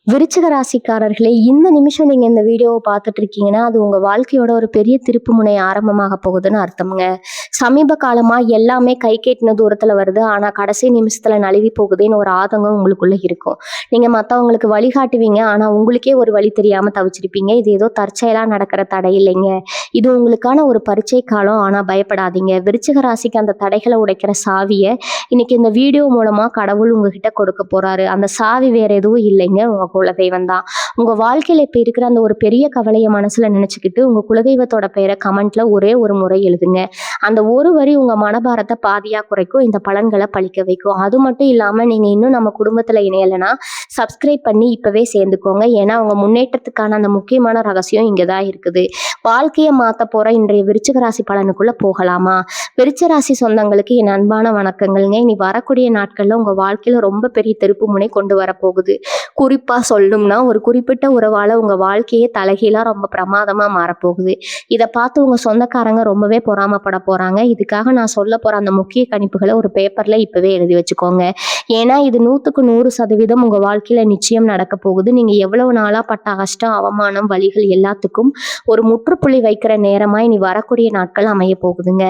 விருச்சிக ராசிக்காரர்களே, இந்த நிமிஷம் நீங்க இந்த வீடியோவை பார்த்துட்டு இருக்கீங்கன்னா, அது உங்க வாழ்க்கையோட ஒரு பெரிய திருப்புமுனை ஆரம்பமாக போகுதுன்னு அர்த்தம்ங்க. சமீப காலமா எல்லாமே கை கெட்டின தூரத்துல வருது. ஆனா கடைசி நிமிஷத்துல நழுவி போகுதேன்னு ஒரு ஆதங்கம் உங்களுக்குள்ள இருக்கும். நீங்க மத்தவங்களுக்கு வழிகாட்டுவீங்க. ஆனா உங்களுக்கே ஒரு வழி தெரியாம தவிச்சிருப்பீங்க. இது ஏதோ தற்செயலா நடக்கிற தடை இல்லைங்க. இது உங்களுக்கான ஒரு பரீட்சை காலம். ஆனா பயப்படாதீங்க. விருச்சிக ராசிக்கு அந்த தடைகளை உடைக்கிற சாவிய இன்னைக்கு இந்த வீடியோ மூலமா கடவுள் உங்ககிட்ட கொடுக்க போறாரு. அந்த சாவி வேற எதுவும் இல்லைங்க, உங்க குலதெய்வம் தான். உங்க வாழ்க்கையில இப்ப இருக்கிற அந்த ஒரு பெரிய கவலைய மனசுல நினைச்சுக்கிட்டு உங்க குலதெய்வத்தோட பெயரை கமெண்ட்ல ஒரே ஒரு முறை எழுதுங்க. அந்த ஒரு வரி உங்க மனபாரத்தை பாதியா குறைக்கும். இந்த பலன்களை பழிக்க வைக்கும். அது மட்டும் இல்லாம நீங்க இன்னும் நம்ம குடும்பத்துல இணையலைன்னா சப்ஸ்கிரைப் பண்ணி இப்பவே சேர்ந்துக்கோங்க. ஏன்னா உங்க முன்னேற்றத்துக்கான அந்த முக்கியமான ரகசியம் இங்கதான் இருக்குது. வாழ்க்கையை மாத்த போற இன்றைய விருச்சிக ராசி பலனுக்குள்ள போகலாமா? விருச்சிக ராசி சொந்தங்களுக்கு என் அன்பான வணக்கங்கள்ங்க. இனி வரக்கூடிய நாட்கள்ல உங்க வாழ்க்கையில ரொம்ப பெரிய திருப்பு முனை கொண்டு வரப்போகுது. குறிப்பா சொல்லணும்னா ஒரு குறிப்பிட்ட உறவால உங்க வாழ்க்கையே தலைகீழா ரொம்ப பிரமாதமா மாறப்போகுது. இதை பார்த்து உங்க சொந்தக்காரங்க ரொம்பவே பொறாமப்பட போறாங்க. இதுக்காக நான் சொல்ல போற அந்த முக்கிய கணிப்புகளை ஒரு பேப்பர்ல இப்பவே எழுதி வச்சுக்கோங்க. ஏன்னா இது 100% உங்க வாழ்க்கையில நிச்சயம் நடக்க போகுது. நீங்க எவ்வளவு நாளா பட்ட கஷ்டம், அவமானம், வலிகள் எல்லாத்துக்கும் ஒரு முற்றுப்புள்ளி வைக்கிற நேரமா இனி வரக்கூடிய நாட்கள் அமைய போகுதுங்க.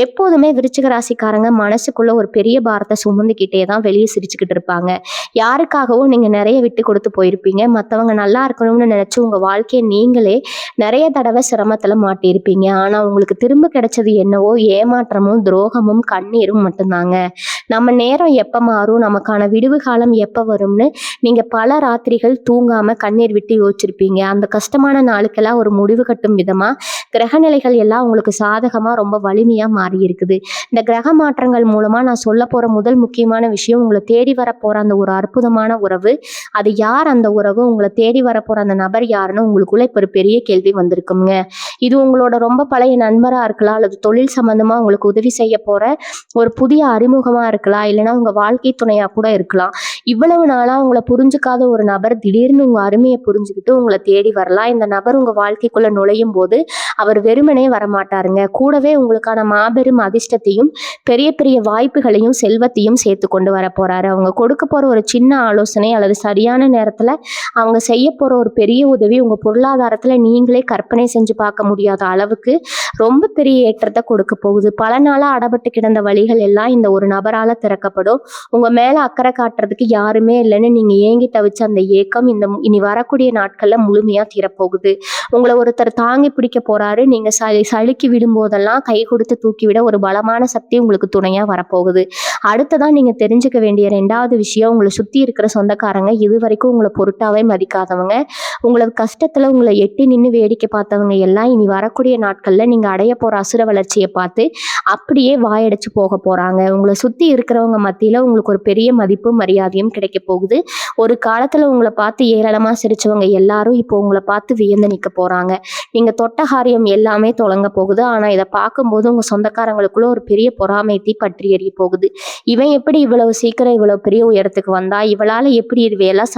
எப்போதுமே விருச்சிக ராசிக்காரங்க மனசுக்குள்ள ஒரு பெரிய பாரத்தை சுமந்துக்கிட்டே தான் வெளியே சிரிச்சுக்கிட்டு இருப்பாங்க. யாருக்காகவும் நீங்க நிறைய விட்டு கொடுத்து போயிருப்பீங்க. மற்றவங்க நல்லா இருக்கணும்னு நினைச்சு உங்க வாழ்க்கையை நீங்களே நிறைய தடவை சிரமத்துல மாட்டியிருப்பீங்க. ஆனா உங்களுக்கு திரும்ப கிடைச்சது என்னவோ ஏமாற்றமும் துரோகமும் கண்ணீரும் மட்டும்தாங்க. நம்ம நேரம் எப்ப மாறும், நமக்கான விடுவு காலம் எப்ப வரும்னு நீங்க பல ராத்திரிகள் தூங்காம கண்ணீர் விட்டு யோசிச்சிருப்பீங்க. அந்த கஷ்டமான நாளுக்கெல்லாம் ஒரு முடிவு கட்டும் விதமா கிரகநிலைகள் எல்லாம் உங்களுக்கு சாதகமா ரொம்ப வலிமையா மாறி இருக்குது. இந்த கிரக மாற்றங்கள் மூலமா நான் சொல்ல போற முதல் முக்கியமான விஷயம், உங்களை தேடி வர போற அந்த ஒரு அற்புதமான உறவு. அது யார் அந்த உறவு, உங்களை தேடி வர போற அந்த நபர் யாருன்னு உங்களுக்குள்ள இப்ப ஒரு பெரிய கேள்வி வந்திருக்குங்க. இது உங்களோட ரொம்ப பழைய நண்பரா இருக்கலாம், அல்லது தொழில் சம்பந்தமா உங்களுக்கு உதவி செய்ய போற ஒரு புதிய அறிமுகமா இருக்கலாம், இல்லைன்னா உங்க வாழ்க்கை துணையா கூட இருக்கலாம். இவ்வளவு நாளா உங்களை புரிஞ்சுக்காத ஒரு நபர் திடீர்னு உங்க அருமையை புரிஞ்சுக்கிட்டு உங்களை தேடி வரலாம். இந்த நபர் உங்க வாழ்க்கைக்குள்ள நுழையும் போது அவர் வெறுமனே வரமாட்டாருங்க. கூடவே உங்களுக்கான மாபெரும் அதிர்ஷ்டத்தையும் பெரிய பெரிய வாய்ப்புகளையும் செல்வத்தையும் சேர்த்து கொண்டு வர போறாரு. அவங்க கொடுக்க போற ஒரு சின்ன ஆலோசனை அல்லது சரியான நேரத்துல அவங்க செய்ய போற ஒரு பெரிய உதவி உங்க பொருளாதாரத்துல நீங்களே கற்பனை செஞ்சு பார்க்க முடியாத அளவுக்கு ரொம்ப பெரிய ஏற்றத்தை கொடுக்க போகுது. பல நாளா அடபட்டு கிடந்த வழிகள் எல்லாம் இந்த ஒரு நபரால திறக்கப்படும். உங்க மேல அக்கறை காட்டுறதுக்கு யாருமே இல்லைன்னு நீங்க ஏங்கி தவிச்ச அந்த ஏக்கம் இனி வரக்கூடிய நாட்கள்ல முழுமையா தீரப்போகுது. உங்களை ஒருத்தர் தாங்கி பிடிக்க போறாரு. நீங்க சளுக்கி விடும் போதெல்லாம் கை கொடுத்து தூக்கிவிட ஒரு பலமான சக்தி உங்களுக்கு துணையா வரப்போகுது. அடுத்ததான் நீங்க தெரிஞ்சுக்க வேண்டிய 2வது விஷயம், உங்களை சுத்தி இருக்கிற சொந்தக்காரங்க இது வரைக்கும் உங்களை பொருட்டாவே மதிக்காதவங்க, உங்களுக்கு கஷ்டத்துல உங்களை எட்டி நின்று வேடிக்கை பார்த்தவங்க எல்லாம் இனி வரக்கூடிய நாட்கள்ல நீங்க அடைய போற அசுர வளர்ச்சியை பார்த்து அப்படியே வாயடைச்சு போக போறாங்க. உங்களை சுத்தி இருக்கிறவங்க மத்தியில உங்களுக்கு ஒரு பெரிய மதிப்பும் மரியாதையும் கிடைக்க போகுது. ஒரு காலத்துல உங்களை பார்த்து ஏளனமா சிரிச்சவங்க எல்லாரும் இப்போ உங்களை பார்த்து வியந்து நிக்க போறாங்க. நீங்க தொட்ட காரியம் எல்லாமே தொடங்க போகுது. ஆனா இதை பார்க்கும்போது உங்க சொந்தக்காரங்களுக்குள்ள ஒரு பெரிய பொறாமை தீ பற்றி எரிய போகுது. இவன் எப்படி இவ்வளவு சீக்கிரம் இவ்வளவு பெரிய உயரத்துக்கு வந்தா, இவளால எப்படி இவையெல்லாம்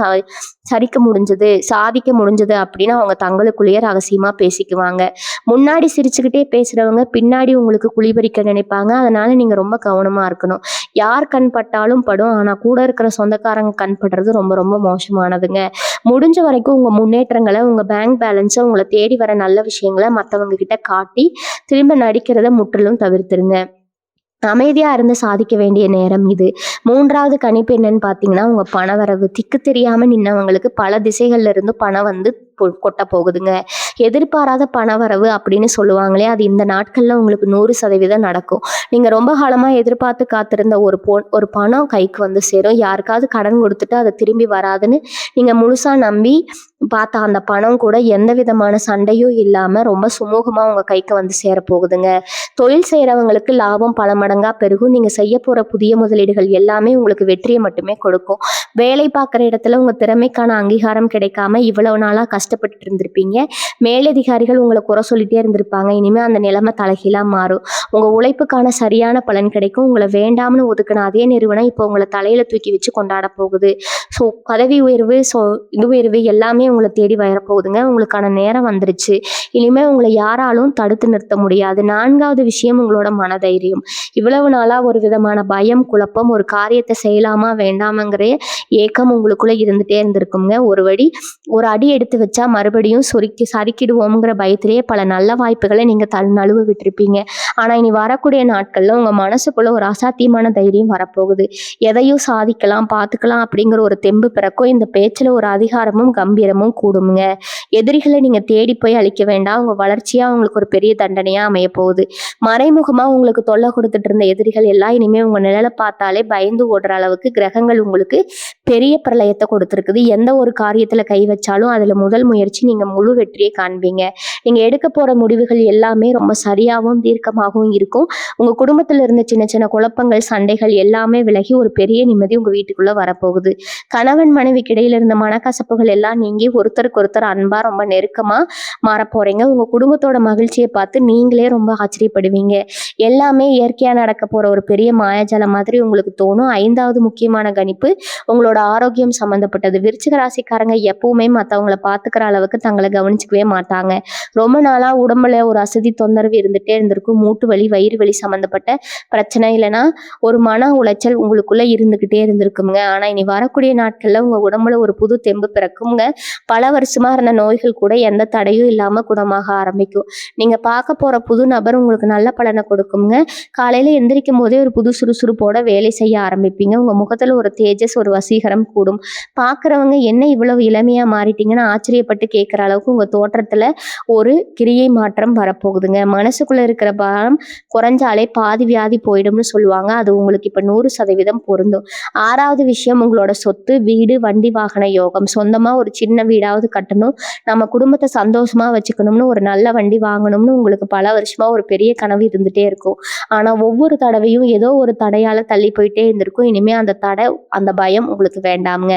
சரிக்க முடிஞ்சது, சாதிக்க முடிஞ்சது அப்படின்னு அவங்க தங்களுக்குள்ளேயே ரகசியமா பேசிக்குவாங்க. முன்னாடி சிரிச்சுக்கிட்டே பேசுறவங்க பின்னாடி உங்களுக்கு குழிபறிக்க நினைப்பாங்க. அதனால நீங்க ரொம்ப கவனமா இருக்கணும். யார் கண் பட்டாலும் படும். ஆனா கூட இருக்கிற சொந்தக்காரங்க கண் படுறது ரொம்ப ரொம்ப மோசமானதுங்க. முடிஞ்ச வரைக்கும் உங்க முன்னேற்றங்களை, உங்க பேங்க் பேலன்ஸை, உங்களை தேடி வர நல்ல விஷயங்களை மற்றவங்க கிட்ட காட்டி திரும்ப நடிக்கிறத முற்றிலும் தவிர்த்துருங்க. அமைதியா இருந்து சாதிக்க வேண்டிய நேரம் இது. 3வது கணிப்பு என்னன்னு பாத்தீங்கன்னா, உங்க பணவரவு. திக்கு தெரியாம நின்னவங்களுக்கு பல திசைகள்ல இருந்து பணம் வந்து கொட்ட போகுதுங்க. எதிர்பாராத பணவரவு அப்படின்னு சொல்லுவாங்களே, அது இந்த நாட்கள்ல உங்களுக்கு 100% நடக்கும். நீங்க ரொம்ப காலமா எதிர்பார்த்து காத்திருந்த ஒரு பணம் கைக்கு வந்து சேரும். யாருக்காவது கடன் கொடுத்துட்டு அது திரும்பி வராதுன்னு நீங்க முழுசா நம்பி பார்த்த அந்த பணம் கூட எந்த விதமான சண்டையும் இல்லாம ரொம்ப சுமூகமா உங்க கைக்கு வந்து சேர போகுதுங்க. தொழில் செய்யறவங்களுக்கு லாபம் பல மடங்கா பெருகும். நீங்க செய்ய போற புதிய முதலீடுகள் எல்லாமே உங்களுக்கு வெற்றியை மட்டுமே கொடுக்கும். வேலை பார்க்குற இடத்துல உங்க திறமைக்கான அங்கீகாரம் கிடைக்காம இவ்வளவு நாளா கஷ்டப்பட்டு இருந்திருப்பீங்க. மேலதிகாரிகள் உங்களை குறை சொல்லிட்டே இருந்திருப்பாங்க. இனிமே அந்த நிலைமை தலைகீழா மாறும். உங்க உழைப்புக்கான சரியான பலன் கிடைக்கும். உங்களை வேண்டாம்னு ஒதுக்கின அதே நிறுவனம் இப்போ உங்களை தலையில தூக்கி வச்சு கொண்டாட போகுது. ஸோ பதவி உயர்வு, இது உயர்வு எல்லாமே உங்களை தேடி வரப்போகுதுங்க. உங்களுக்கான நேரம் வந்துருச்சு. இனிமே உங்களை யாராலும் தடுத்து நிறுத்த முடியாது. 4வது விஷயம் உங்களோட மனதைரியம். இவ்வளவு நாளா ஒரு விதமான பயம், குழப்பம், ஒரு காரியத்தை செய்யலாமா வேண்டாமாங்கிற ஏக்கம் உங்களுக்குள்ள இருந்துட்டே இருந்திருக்குங்க. ஒரு அடி எடுத்து வச்சா மறுபடியும் சறுக்கிடுவோம்ங்கிற பயத்திலேயே பல நல்ல வாய்ப்புகளை நீங்க நழுவ விட்டுருப்பீங்க. ஆனா இனி வரக்கூடிய நாட்கள்ல உங்க மனசுக்குள்ள ஒரு அசாத்தியமான தைரியம் வரப்போகுது. எதையும் சாதிக்கலாம், பார்த்துக்கலாம் அப்படிங்கிற ஒரு தெம்பு பிறக்கும். இந்த பேச்சுல ஒரு அதிகாரமும் கம்பீரமும் கூடுங்க. எதிரிகளை நீங்க தேடி போய் அழிக்க வேண்டாம். உங்க வளர்ச்சியா உங்களுக்கு ஒரு பெரிய தண்டனையா அமைய போகுது. மறைமுகமா உங்களுக்கு தொல்லை கொடுத்துட்டு இருந்த எதிரிகள் எல்லாம் இனிமே உங்க நிழலை பார்த்தாலே பயந்து ஓடுற அளவுக்கு கிரகங்கள் உங்களுக்கு பெரிய பிரளயத்தை கொடுத்துருக்குது. எந்த ஒரு காரியத்துல கை வச்சாலும் அதுல முதல் முயற்சி நீங்க முழு வெற்றியை காண்பீங்க. நீங்க எடுக்க போற முடிவுகள் எல்லாமே ரொம்ப சரியாகவும் தீர்க்கமாகவும் இருக்கும். உங்க குடும்பத்துல இருந்த சின்ன சின்ன குழப்பங்கள், சண்டைகள் எல்லாமே விலகி ஒரு பெரிய நிம்மதி உங்க வீட்டுக்குள்ள வரப்போகுது. கணவன் மனைவிக்கு இடையில இருந்த மனக்கசப்புகள் எல்லாம் நீங்கி ஒருத்தருக்கு ஒருத்தர் அன்பா ரொம்ப நெருக்கமா மாற போறீங்க. உங்க குடும்பத்தோட மகிழ்ச்சியை பார்த்து நீங்களே ரொம்ப ஆச்சரியப்படுவீங்க. எல்லாமே இயற்கையா நடக்க போற ஒரு பெரிய மாயாஜாலம் மாதிரி உங்களுக்கு தோணும். 5வது முக்கியமான கணிப்பு உங்களோட ஆரோக்கியம் சம்பந்தப்பட்டது. விருச்சிக ராசிக்காரங்க எப்பவுமே மற்றவங்களை பார்த்துக்கிற அளவுக்கு தங்களை கவனிச்சுக்கவே மாட்டாங்க. ரொம்ப நாளா உடம்புல ஒரு அசதி தொந்தரவு இருந்துட்டே இருந்திருக்கும். மூட்டு வலி, வயிறு வலி சம்பந்தப்பட்ட பிரச்சனை, இல்லைன்னா ஒரு மன உளைச்சல் உங்களுக்குள்ள இருந்துகிட்டே இருந்திருக்குங்க. ஆனா இனி வரக்கூடிய நாட்கள்ல உங்க உடம்புல ஒரு புது தெம்பு பிறக்குங்க. பல வருஷமா இருந்த நோய்கள் கூட எந்த தடையும் இல்லாம குணமாக ஆரம்பிக்கும். நீங்க பார்க்க போற புது நபர் உங்களுக்கு நல்ல பலனை கொடுக்குங்க. காலையில எந்திரிக்கும் போதே ஒரு புது சுறுசுறுப்போட வேலை செய்ய ஆரம்பிப்பீங்க. உங்க முகத்துல ஒரு தேஜஸ், ஒரு வசீகரம் கூடும். பார்க்குறவங்க என்ன இவ்வளவு இளமையா மாறிட்டீங்கன்னு ஆச்சரியப்பட்டு கேட்குற அளவுக்கு உங்க தோற்றத்துல ஒரு கிரியை மாற்றம் வரப்போகுதுங்க. மனசுக்குள்ள இருக்கிற பாரம் குறைஞ்சாலே பாதி வியாதி போயிடும்னு சொல்லுவாங்க. அது உங்களுக்கு இப்ப 100% பொருந்தும். 6வது விஷயம் உங்களோட சொத்து, வீடு, வண்டி, வாகன யோகம். சொந்தமா ஒரு சின்ன வீடாவது கட்டணும், நம்ம குடும்பத்தை சந்தோஷமா வச்சுக்கணும்னு, ஒரு நல்ல வண்டி வாங்கணும்னு உங்களுக்கு பல வருஷமா ஒரு பெரிய கனவு இருந்துட்டே இருக்கும். ஆனா ஒவ்வொரு தடவையும் ஏதோ ஒரு தடையால தள்ளி போயிட்டே இருந்திருக்கும். இனிமே அந்த தடை, அந்த பயம் உங்களுக்கு வேண்டாம்ங்க.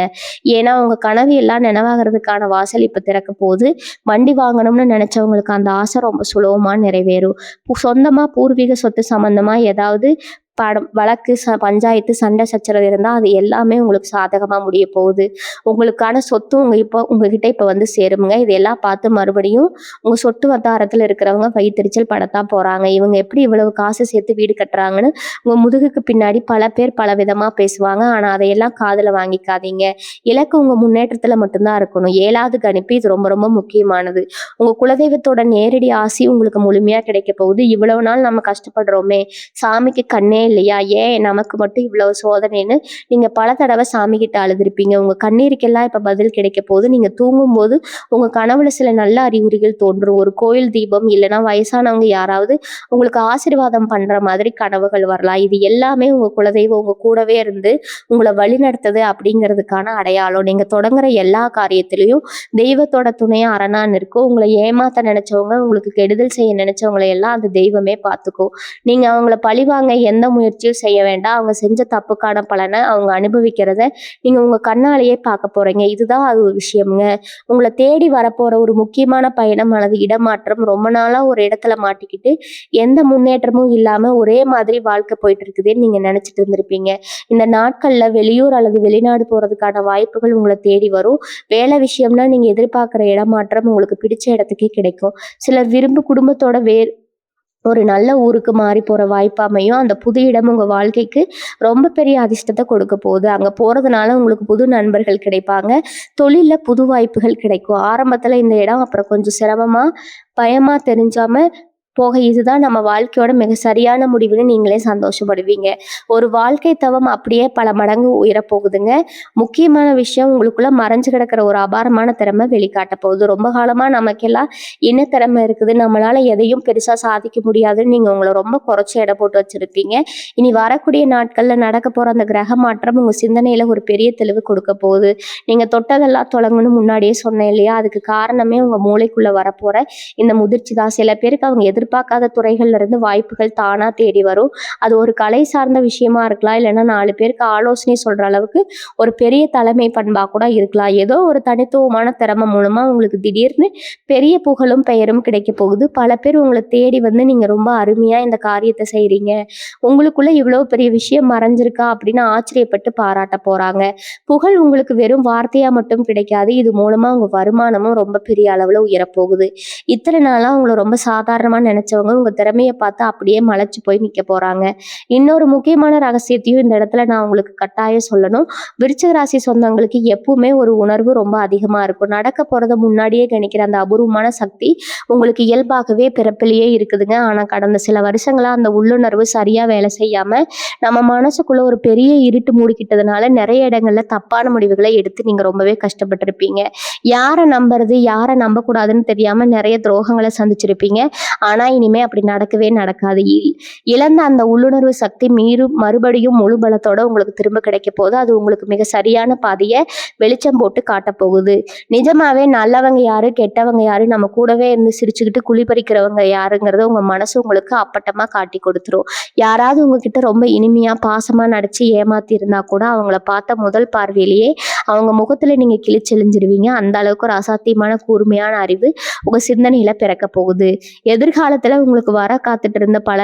ஏன்னா உங்க கனவு எல்லாம் நினைவாகிறதுக்கான வாசல் இப்ப திறக்க போகுது. வண்டி வாங்கணும்னு நினைச்சவங்களுக்கு அந்த ஆசை ரொம்ப சுலபமா நிறைவேறும். சொந்தமா பூர்வீக சொத்து சம்பந்தமா ஏதாவது வழக்கு, பஞ்சாயத்து, சண்டை சச்சரவு இருந்தால் அது எல்லாமே உங்களுக்கு சாதகமாக முடிய போகுது. உங்களுக்கான சொத்து உங்ககிட்ட இப்போ வந்து சேருமுங்க. இதெல்லாம் பார்த்து மறுபடியும் உங்கள் சொத்து வட்டாரத்தில் இருக்கிறவங்க வயிற்றுச்சல் படத்தான் போகிறாங்க. இவங்க எப்படி இவ்வளவு காசு சேர்த்து வீடு கட்டுறாங்கன்னு உங்கள் முதுகுக்கு பின்னாடி பல பேர் பல விதமாக பேசுவாங்க. ஆனால் அதையெல்லாம் காதில் வாங்கிக்காதீங்க. இலக்கு உங்கள் முன்னேற்றத்தில் மட்டும்தான் இருக்கணும். 7வது கணிப்பு, இது ரொம்ப ரொம்ப முக்கியமானது. உங்கள் குலதெய்வத்தோட நேரடி ஆசி உங்களுக்கு முழுமையாக கிடைக்க போகுது. இவ்வளவு நாள் நம்ம கஷ்டப்படுறோமே, சாமிக்கு கண்ணே இல்லையா, ஏன் நமக்கு மட்டும் இவ்வளவு சோதனைன்னு நீங்க பல தடவை சாமி கிட்ட அழுதுருப்பீங்க. உங்க கண்ணீருக்கெல்லாம் இப்ப பதில் கிடைக்க போது. நீங்க தூங்கும் போது உங்க கனவுல சில நல்ல அறிகுறிகள் தோன்றும். ஒரு கோயில் தீபம், இல்லைன்னா வயசானவங்க யாராவது உங்களுக்கு ஆசீர்வாதம் பண்ற மாதிரி கனவுகள் வரலாம். இது எல்லாமே உங்க குலதெய்வம் உங்க கூடவே இருந்து உங்களை வழி நடத்துது அப்படிங்கிறதுக்கான அடையாளம். நீங்க தொடங்குற எல்லா காரியத்திலையும் தெய்வத்தோட துணையா அரணான்னு இருக்கும். உங்களை ஏமாத்த நினைச்சவங்க, உங்களுக்கு கெடுதல் செய்ய நினைச்சவங்களை எல்லாம் அந்த தெய்வமே பார்த்துக்கும். நீங்க அவங்கள பழிவாங்க எந்த முயற்சியும் செய்ய வேண்டாம். அவங்க செஞ்ச தப்புக்கான பலனை அவங்க அனுபவிக்கிறத நீங்க உங்க கண்ணாலேயே பார்க்க போறீங்க. இதுதான் அது ஒரு விஷயம்ங்க. உங்களை தேடி வரப்போற ஒரு முக்கியமான பயணம் அல்லது இடமாற்றம். ரொம்ப நாளா ஒரு இடத்துல மாட்டிக்கிட்டு எந்த முன்னேற்றமும் இல்லாம ஒரே மாதிரி வாழ்க்கை போயிட்டு இருக்குதுன்னு நீங்க நினைச்சிட்டு இருந்திருப்பீங்க. இந்த நாட்கள்ல வெளியூர் அல்லது வெளிநாடு போறதுக்கான வாய்ப்புகள் உங்களை தேடி வரும். வேலை விஷயம்னா நீங்க எதிர்பார்க்குற இடமாற்றம் உங்களுக்கு பிடிச்ச இடத்துக்கே கிடைக்கும். சிலர் குடும்பத்தோட ஒரு நல்ல ஊருக்கு மாறி போற வாய்ப்பு அமையும். அந்த புது இடம் உங்க வாழ்க்கைக்கு ரொம்ப பெரிய அதிர்ஷ்டத்தை கொடுக்க போகுது. அங்க போறதுனால உங்களுக்கு புது நண்பர்கள் கிடைப்பாங்க. தொழில்ல புது வாய்ப்புகள் கிடைக்கும். ஆரம்பத்துல இந்த இடம் அப்புறம் கொஞ்சம் சிரமமா, பயமா தெரிஞ்சாம போக இதுதான் நம்ம வாழ்க்கையோட மிக சரியான முடிவுன்னு நீங்களே சந்தோஷப்படுவீங்க. ஒரு வாழ்க்கை தவம் அப்படியே பல மடங்கு உயரப்போகுதுங்க. முக்கியமான விஷயம், உங்களுக்குள்ள மறைஞ்சு கிடக்கிற ஒரு அபாரமான திறமை வெளிக்காட்ட போகுது. ரொம்ப காலமா நமக்கெல்லாம் என்ன திறமை இருக்குது, நம்மளால எதையும் பெருசா சாதிக்க முடியாதுன்னு நீங்க உங்களை ரொம்ப குறைச்சி எடை போட்டு வச்சிருப்பீங்க. இனி வரக்கூடிய நாட்கள்ல நடக்க போற அந்த கிரக மாற்றம் உங்க சிந்தனையில ஒரு பெரிய தெளிவு கொடுக்க போகுது. நீங்க தொட்டதெல்லாம் தொடங்கணும்னு முன்னாடியே சொன்னேன் இல்லையா, அதுக்கு காரணமே உங்க மூளைக்குள்ள வரப்போற இந்த முதிர்ச்சி தான். சில பேருக்கு அவங்க எதிர்பார்க்காத துறைகள்ல இருந்து வாய்ப்புகள் தானா தேடி வரும். அது ஒரு கலை சார்ந்த விஷயமா இருக்கலாம், இல்லைன்னா 4 பேருக்கு ஆலோசனை சொல்ற அளவுக்கு ஒரு பெரிய தலைமை பண்பா கூட இருக்கலாம். ஏதோ ஒரு தனித்துவமான திறமை மூலமா உங்களுக்கு திடீர்னு பெரிய புகழும் பெயரும் கிடைக்க போகுது. பல பேர் உங்களை தேடி வந்து நீங்க ரொம்ப அருமையா இந்த காரியத்தை செய்றீங்க, உங்களுக்குள்ள இவ்வளவு பெரிய விஷயம் மறைஞ்சிருக்கா அப்படின்னு ஆச்சரியப்பட்டு பாராட்ட போறாங்க. புகழ் உங்களுக்கு வெறும் வார்த்தையா மட்டும் கிடைக்காது, இது மூலமா உங்க வருமானமும் ரொம்ப பெரிய அளவுல உயரப்போகுது. இத்தனை நாளா உங்களை ரொம்ப சாதாரணமா நினைச்சவங்க உங்க திறமையை பார்த்து அப்படியே மலைச்சு போய் நிக்க போறாங்க. இன்னொரு முக்கியமான ரகசியத்தையும் இந்த இடத்துல நான் உங்களுக்கு கட்டாயம் சொல்லணும். விருச்சிக ராசி சொந்தங்களுக்கு எப்பவுமே ஒரு உணர்வு ரொம்ப அதிகமா இருக்கும். நடக்க போறத முன்னாடியே கணிக்கிற அந்த அபூர்வமான சக்தி உங்களுக்கு இயல்பாகவே பிறப்பிலேயே இருக்குதுங்க. ஆனா கடந்த சில வருஷங்களா அந்த உள்ளுணர்வு சரியா வேலை செய்யாம நம்ம மனசுக்குள்ள ஒரு பெரிய இருட்டு மூடிக்கிட்டதுனால நிறைய இடங்கள்ல தப்பான முடிவுகளை எடுத்து நீங்க ரொம்பவே கஷ்டப்பட்டிருப்பீங்க. யாரை நம்புறது யாரை நம்பக்கூடாதுன்னு தெரியாம நிறைய துரோகங்களை சந்திச்சிருப்பீங்க. ஆனா இனிமே அப்படி நடக்கவே நடக்காது. இழந்த அந்த உள்ளுணர்வு சக்தி மறுபடியும் முழு பலத்தோட உங்களுக்கு திரும்ப கிடைக்க போகுது. அது உங்களுக்கு மிக சரியான பாதையை வெளிச்சம் போட்டு காட்ட போகுது. நிஜமாவே நல்லவங்க யாரு கெட்டவங்க யாரு, நம்ம கூடவே இருந்து சிரிச்சுக்கிட்டு குழிபறிக்கிறவங்க யாருங்கிறத உங்க மனசு உங்களுக்கு அப்பட்டமா காட்டி கொடுத்துரும். யாராவது உங்ககிட்ட ரொம்ப இனிமையா பாசமா நடிச்சு ஏமாத்தி இருந்தா கூட அவங்கள பார்த்த முதல் பார்வையிலேயே அவங்க முகத்துல நீங்க கிழிச்செழிஞ்சிருவீங்க. அந்த அளவுக்கு ஒரு அசாத்தியமான கூர்மையான அறிவு உங்க சிந்தனையில பிறக்க போகுது. எதிர்காலத்துல உங்களுக்கு வர காத்துட்டு இருந்த பல